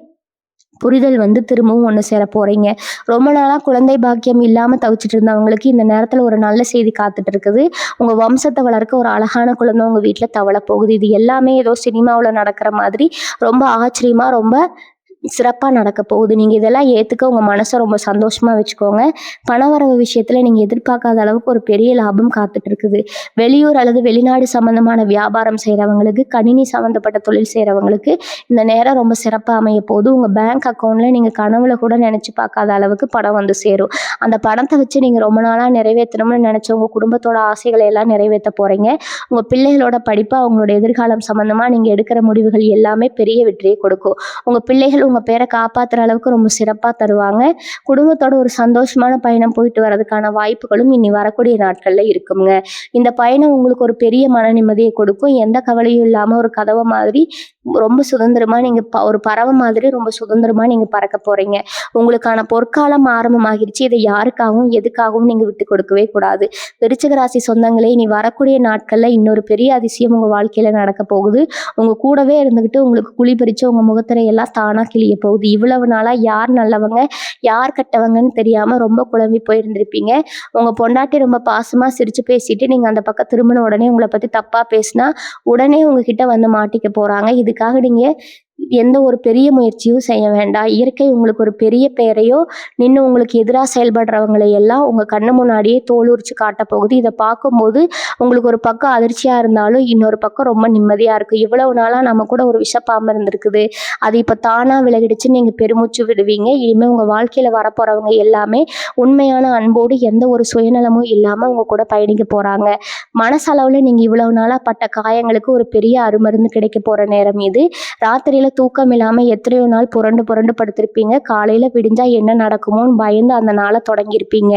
புரிதல் வந்து திரும்பவும் ஒன்று சேர போறீங்க. ரொம்ப நாளா குழந்தை பாக்கியம் இல்லாம தவிச்சிட்டு இருந்தவங்களுக்கு இந்த நேரத்துல ஒரு நல்ல செய்தி காத்துட்டு இருக்குது. உங்க வம்சத்தை வளர்க்க ஒரு அழகான குழந்தை உங்க வீட்டுல தவள போகுது. இது எல்லாமே ஏதோ சினிமாவில் நடக்கிற மாதிரி ரொம்ப ஆச்சரியமா ரொம்ப சிறப்பாக நடக்க போகுது. நீங்கள் இதெல்லாம் ஏற்றுக்க உங்கள் மனசை ரொம்ப சந்தோஷமாக வச்சுக்கோங்க. பணவரவு விஷயத்தில் நீங்கள் எதிர்பார்க்காத அளவுக்கு ஒரு பெரிய லாபம் காத்துட்டு இருக்குது. வெளியூர் அல்லது வெளிநாடு சம்மந்தமான வியாபாரம் செய்கிறவங்களுக்கு, கணினி சம்மந்தப்பட்ட தொழில் செய்கிறவங்களுக்கு இந்த நேரம் ரொம்ப சிறப்பாக அமைய போகுது. உங்கள் பேங்க் அக்கௌண்ட்டில் நீங்கள் கனவுல கூட நினச்சி பார்க்காத அளவுக்கு பணம் வந்து சேரும். அந்த பணத்தை வச்சு நீங்கள் ரொம்ப நாளாக நிறைவேற்றணும்னு நினச்ச உங்கள் குடும்பத்தோட ஆசைகளை எல்லாம் நிறைவேற்ற போகிறீங்க. உங்கள் பிள்ளைகளோட படிப்பு, அவங்களோட எதிர்காலம் சம்மந்தமாக நீங்கள் எடுக்கிற முடிவுகள் எல்லாமே பெரிய வெற்றியை கொடுக்கும். உங்கள் பிள்ளைகள் உங்கள் பேரை காப்பாற்றுற அளவுக்கு ரொம்ப சிறப்பாக தருவாங்க. குடும்பத்தோட ஒரு சந்தோஷமான பயணம் போயிட்டு வர்றதுக்கான வாய்ப்புகளும் இனி வரக்கூடிய நாட்களில் இருக்குங்க. இந்த பயணம் உங்களுக்கு ஒரு பெரிய மன நிம்மதியை கொடுக்கும். எந்த கவலையும் இல்லாமல் ஒரு கதவை மாதிரி ரொம்ப சுதந்திரமாக நீங்கள் ஒரு பறவை மாதிரி ரொம்ப சுதந்திரமாக நீங்கள் பறக்க போகிறீங்க. உங்களுக்கான பொற்காலம் ஆரம்பமாகிடுச்சு. இதை யாருக்காகவும் எதுக்காகவும் நீங்கள் விட்டு கொடுக்கவே கூடாது. விருச்சிக ராசி சொந்தங்களே, இனி வரக்கூடிய நாட்களில் இன்னொரு பெரிய அதிசயம் உங்கள் வாழ்க்கையில் நடக்க போகுது. உங்கள் கூடவே இருந்துக்கிட்டு உங்களுக்கு குழி பறித்து உங்கள் முகத்திரையெல்லாம் தானாக கிளிய போகுது. இவ்வளவு நாளாக யார் நல்லவங்க யார் கெட்டவங்கன்னு தெரியாமல் ரொம்ப குழம்பி போயிருந்திருப்பீங்க. உங்கள் பொண்டாட்டி ரொம்ப பாசமாக சிரித்து பேசிட்டு நீங்கள் அந்த பக்கம் திரும்பின உடனே உங்களை பற்றி தப்பாக பேசினா உடனே உங்ககிட்ட வந்து மாட்டிக்க போகிறாங்க. இதுக்காக நீங்கள் எந்த ஒரு பெரிய முயற்சியும் செய்ய வேண்டாம். இயற்கை உங்களுக்கு ஒரு பெரிய பெயரையோ நின்று உங்களுக்கு எதிராக செயல்படுறவங்களை எல்லாம் உங்கள் கண்ணு முன்னாடியே தோல் உரிச்சு காட்ட போகுது. இதை பார்க்கும்போது உங்களுக்கு ஒரு பக்கம் அதிர்ச்சியாக இருந்தாலும் இன்னொரு பக்கம் ரொம்ப நிம்மதியாக இருக்குது. இவ்வளவு நாளாக நம்ம கூட ஒரு விஷப்பாம்பு இருந்திருக்குது, அது இப்போ தானாக விலகிடுச்சு, நீங்கள் பெருமூச்சு விடுவீங்க. இனிமேல் உங்கள் வாழ்க்கையில் வரப்போகிறவங்க எல்லாமே உண்மையான அன்போடு எந்த ஒரு சுயநலமும் இல்லாமல் உங்கள் கூட பயணிக்க போகிறாங்க. மனசளவில் நீங்கள் இவ்வளவு நாளாக பட்ட காயங்களுக்கு ஒரு பெரிய அருமருந்து கிடைக்க போகிற நேரம் இது. ராத்திரியில் தூக்கம் இல்லாமல் எத்தனையோ நாள் புரண்டு புரண்டு படுத்திருப்பீங்க. காலையில் விடிஞ்சா என்ன நடக்குமோன்னு பயந்து அந்த நாளை தொடங்கியிருப்பீங்க.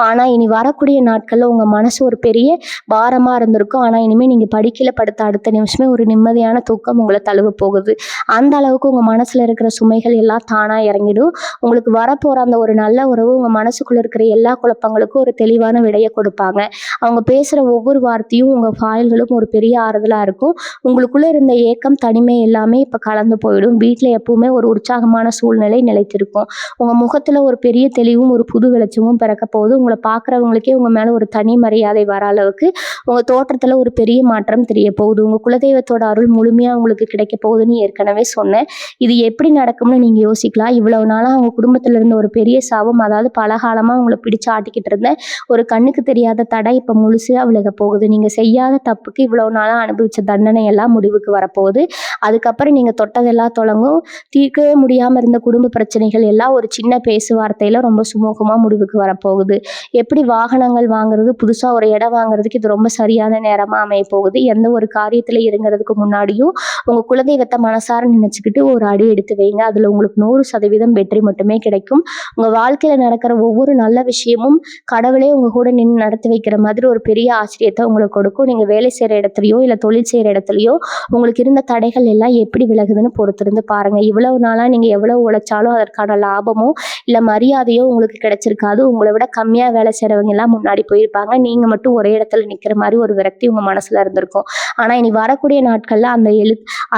ஆனால் இனி வரக்கூடிய நாட்களில் உங்கள் மனசு ஒரு பெரிய பாரமாக இருந்திருக்கும். ஆனால் இனிமேல் நீங்கள் படிக்கல படுத்த அடுத்த நிமிஷமே ஒரு நிம்மதியான தூக்கம் உங்களை தழுவ போகுது. அந்த அளவுக்கு உங்கள் மனசில் இருக்கிற சுமைகள் எல்லாம் தானாக இறங்கிடும். உங்களுக்கு வரப்போகிற அந்த ஒரு நல்ல உறவு உங்கள் மனசுக்குள்ளே இருக்கிற எல்லா குழப்பங்களுக்கும் ஒரு தெளிவான விடையை கொடுப்பாங்க. அவங்க பேசுகிற ஒவ்வொரு வார்த்தையும் உங்கள் ஃபாயில்களும் ஒரு பெரிய ஆறுதலாக இருக்கும். உங்களுக்குள்ளே இருந்த ஏக்கம், தனிமை எல்லாமே இப்போ கலந்து போயிடும். வீட்டில் எப்பவுமே ஒரு உற்சாகமான சூழ்நிலை நிலைத்திருக்கும். உங்கள் முகத்தில் ஒரு பெரிய தெளிவும் ஒரு புது வெளிச்சமும் பிறக்க போகுது. உங்களை பார்க்குறவங்களுக்கே உங்கள் மேலே ஒரு தனி மரியாதை வர அளவுக்கு உங்கள் தோற்றத்தில் ஒரு பெரிய மாற்றம் தெரிய போகுது. உங்கள் குலதெய்வத்தோட அருள் முழுமையாக உங்களுக்கு கிடைக்க போகுதுன்னு ஏற்கனவே சொன்னேன். இது எப்படி நடக்கும்னு நீங்கள் யோசிக்கலாம். இவ்வளவு நாளாக அவங்க குடும்பத்தில் இருந்த ஒரு பெரிய சாபம், அதாவது பல காலமாக உங்களை பிடிச்சு ஆட்டிக்கிட்டு இருந்த ஒரு கண்ணுக்கு தெரியாத தடை இப்போ முழுசாக விலக போகுது. நீங்கள் செய்யாத தப்புக்கு இவ்வளவு நாளாக அனுபவித்த தண்டனை எல்லாம் முடிவுக்கு வரப்போகுது. அதுக்கப்புறம் நீங்கள் தொட்டதெல்லாம் தொடங்கும். தீர்க்கவே முடியாமல் இருந்த குடும்ப பிரச்சனைகள் எல்லாம் ஒரு சின்ன பேசுவார்த்தையில் ரொம்ப சுமூகமாக முடிவுக்கு வரப்போகுது. எப்படி வாகனங்கள் வாங்குறது, புதுசாக ஒரு இடம் வாங்குறதுக்கு இது ரொம்ப சரியான நேரமாக அமைய போகுது. எந்த ஒரு காரியத்தில் இறங்குறதுக்கு முன்னாடியும் உங்கள் குலதெய்வத்தை மனசார நினச்சிக்கிட்டு ஒரு அடி எடுத்து வைங்க. அதில் உங்களுக்கு 100% வெற்றி மட்டுமே கிடைக்கும். உங்கள் வாழ்க்கையில் நடக்கிற ஒவ்வொரு நல்ல விஷயமும் கடவுளே உங்கள் கூட நின்று நடத்தி வைக்கிற மாதிரி ஒரு பெரிய ஆச்சரியத்தை உங்களுக்கு கொடுக்கும். நீங்கள் வேலை செய்கிற இடத்துலையோ இல்லை தொழில் செய்கிற இடத்துலையோ உங்களுக்கு இருந்த தடைகள் எல்லாம் எப்படி விலகுதுன்னு பொறுத்திருந்து பாருங்கள். இவ்வளவு நாளாக நீங்கள் எவ்வளவு உழைச்சாலும் அதற்கான லாபமோ இல்லை மரியாதையோ உங்களுக்கு கிடைச்சிருக்காது. உங்களை விட கம்மியாக வேலை செய்கிறவங்க எல்லாம் முன்னாடி போயிருப்பாங்க. நீங்கள் மட்டும் ஒரே இடத்துல நிற்கிற மாதிரி ஒரு விரக்தி உங்கள் மனசில் இருந்திருக்கும். ஆனால் இனி வரக்கூடிய நாட்களில்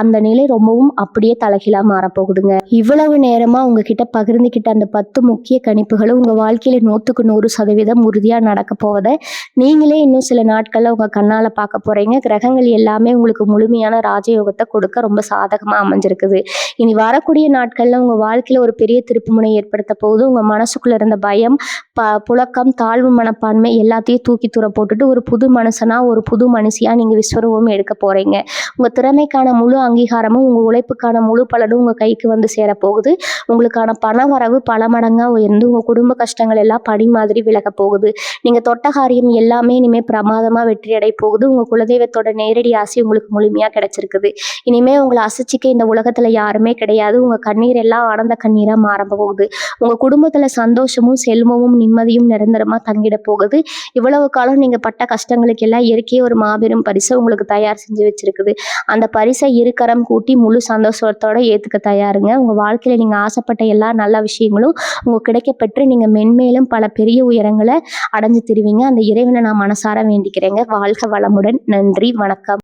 அந்த நிலை ரொம்பவும் அப்படியே தலைகீழாக மாறப்போகுதுங்க. இவ்வளவு நேரமாக உங்ககிட்ட பகிர்ந்துக்கிட்ட அந்த 10 முக்கிய கணிப்புகளும் உங்கள் வாழ்க்கையில் 100% உறுதியாக நடக்க போவதை நீங்களே இன்னும் சில நாட்களில் உங்கள் கண்ணால் பார்க்க போகிறீங்க. கிரகங்கள் எல்லாமே உங்களுக்கு முழுமையான ராஜயோகத்தை கொடுக்க ரொம்ப சாதகமாக அமைஞ்சிருக்குது. இனி வரக்கூடிய நாட்களில் உங்கள் வாழ்க்கையில் ஒரு பெரிய திருப்புமுனை ஏற்படுத்த போகுது. உங்கள் மனசுக்குள்ளே இருந்த பயம், புழக்கம், தாழ்வு மனப்பான்மை எல்லாத்தையும் தூக்கி தூர போட்டுட்டு ஒரு புது மனுஷனாக ஒரு புது மனுஷியாக நீங்கள் விஸ்வரூபம் எடுக்க போகிறீங்க. உங்கள் திறமைக்கான முழு அங்கீகாரமும் உங்கள் உழைப்புக்கான முழு பலனும் உங்கள் கைக்கு வந்து சேரப்போகுது. உங்களுக்கான பண வரவு பல மடங்காக உயர்ந்து உங்கள் குடும்ப கஷ்டங்கள் எல்லாம் படி மாதிரி விலக போகுது. நீங்கள் தொட்ட காரியம் எல்லாமே இனிமேல் பிரமாதமாக வெற்றியடை போகுது. உங்கள் குலதெய்வத்தோட நேரடி ஆசை உங்களுக்கு முழுமையாக கிடைச்சிருக்குது. இனிமேல் உங்களை அசைச்சிக்க இந்த உலகத்தில் யாருமே கிடையாது. உங்கள் கண்ணீர் எல்லாம் ஆனந்த கண்ணீராக மாற போகுது. உங்கள் குடும்பத்தில் சந்தோஷமும் செல்வமும் நிம்மதியும் நிரந்தரமாக தங்கிட போகுது. இவ்வளவு காலம் நீங்கள் பட்ட கஷ்டங்களுக்கு எல்லாம் இயற்கையே ஒரு மாபெரும் பரிசை உங்களுக்கு தயார் செஞ்சு வச்சிருக்குது. அந்த பரிசை இருக்கரம் கூட்டி முழு சந்தோஷத்தோட ஏற்றுக்க தயாருங்க. உங்கள் வாழ்க்கையில் நீங்கள் ஆசைப்பட்ட எல்லா நல்ல விஷயங்களும் உங்களுக்கு கிடைக்கப்பெற்று நீங்கள் மென்மேலும் பல பெரிய உயரங்களை அடைஞ்சு திருவீங்க. அந்த இறைவனை நான் மனசார வேண்டிக்கிறேங்க. வாழ்க வளமுடன். நன்றி, வணக்கம்.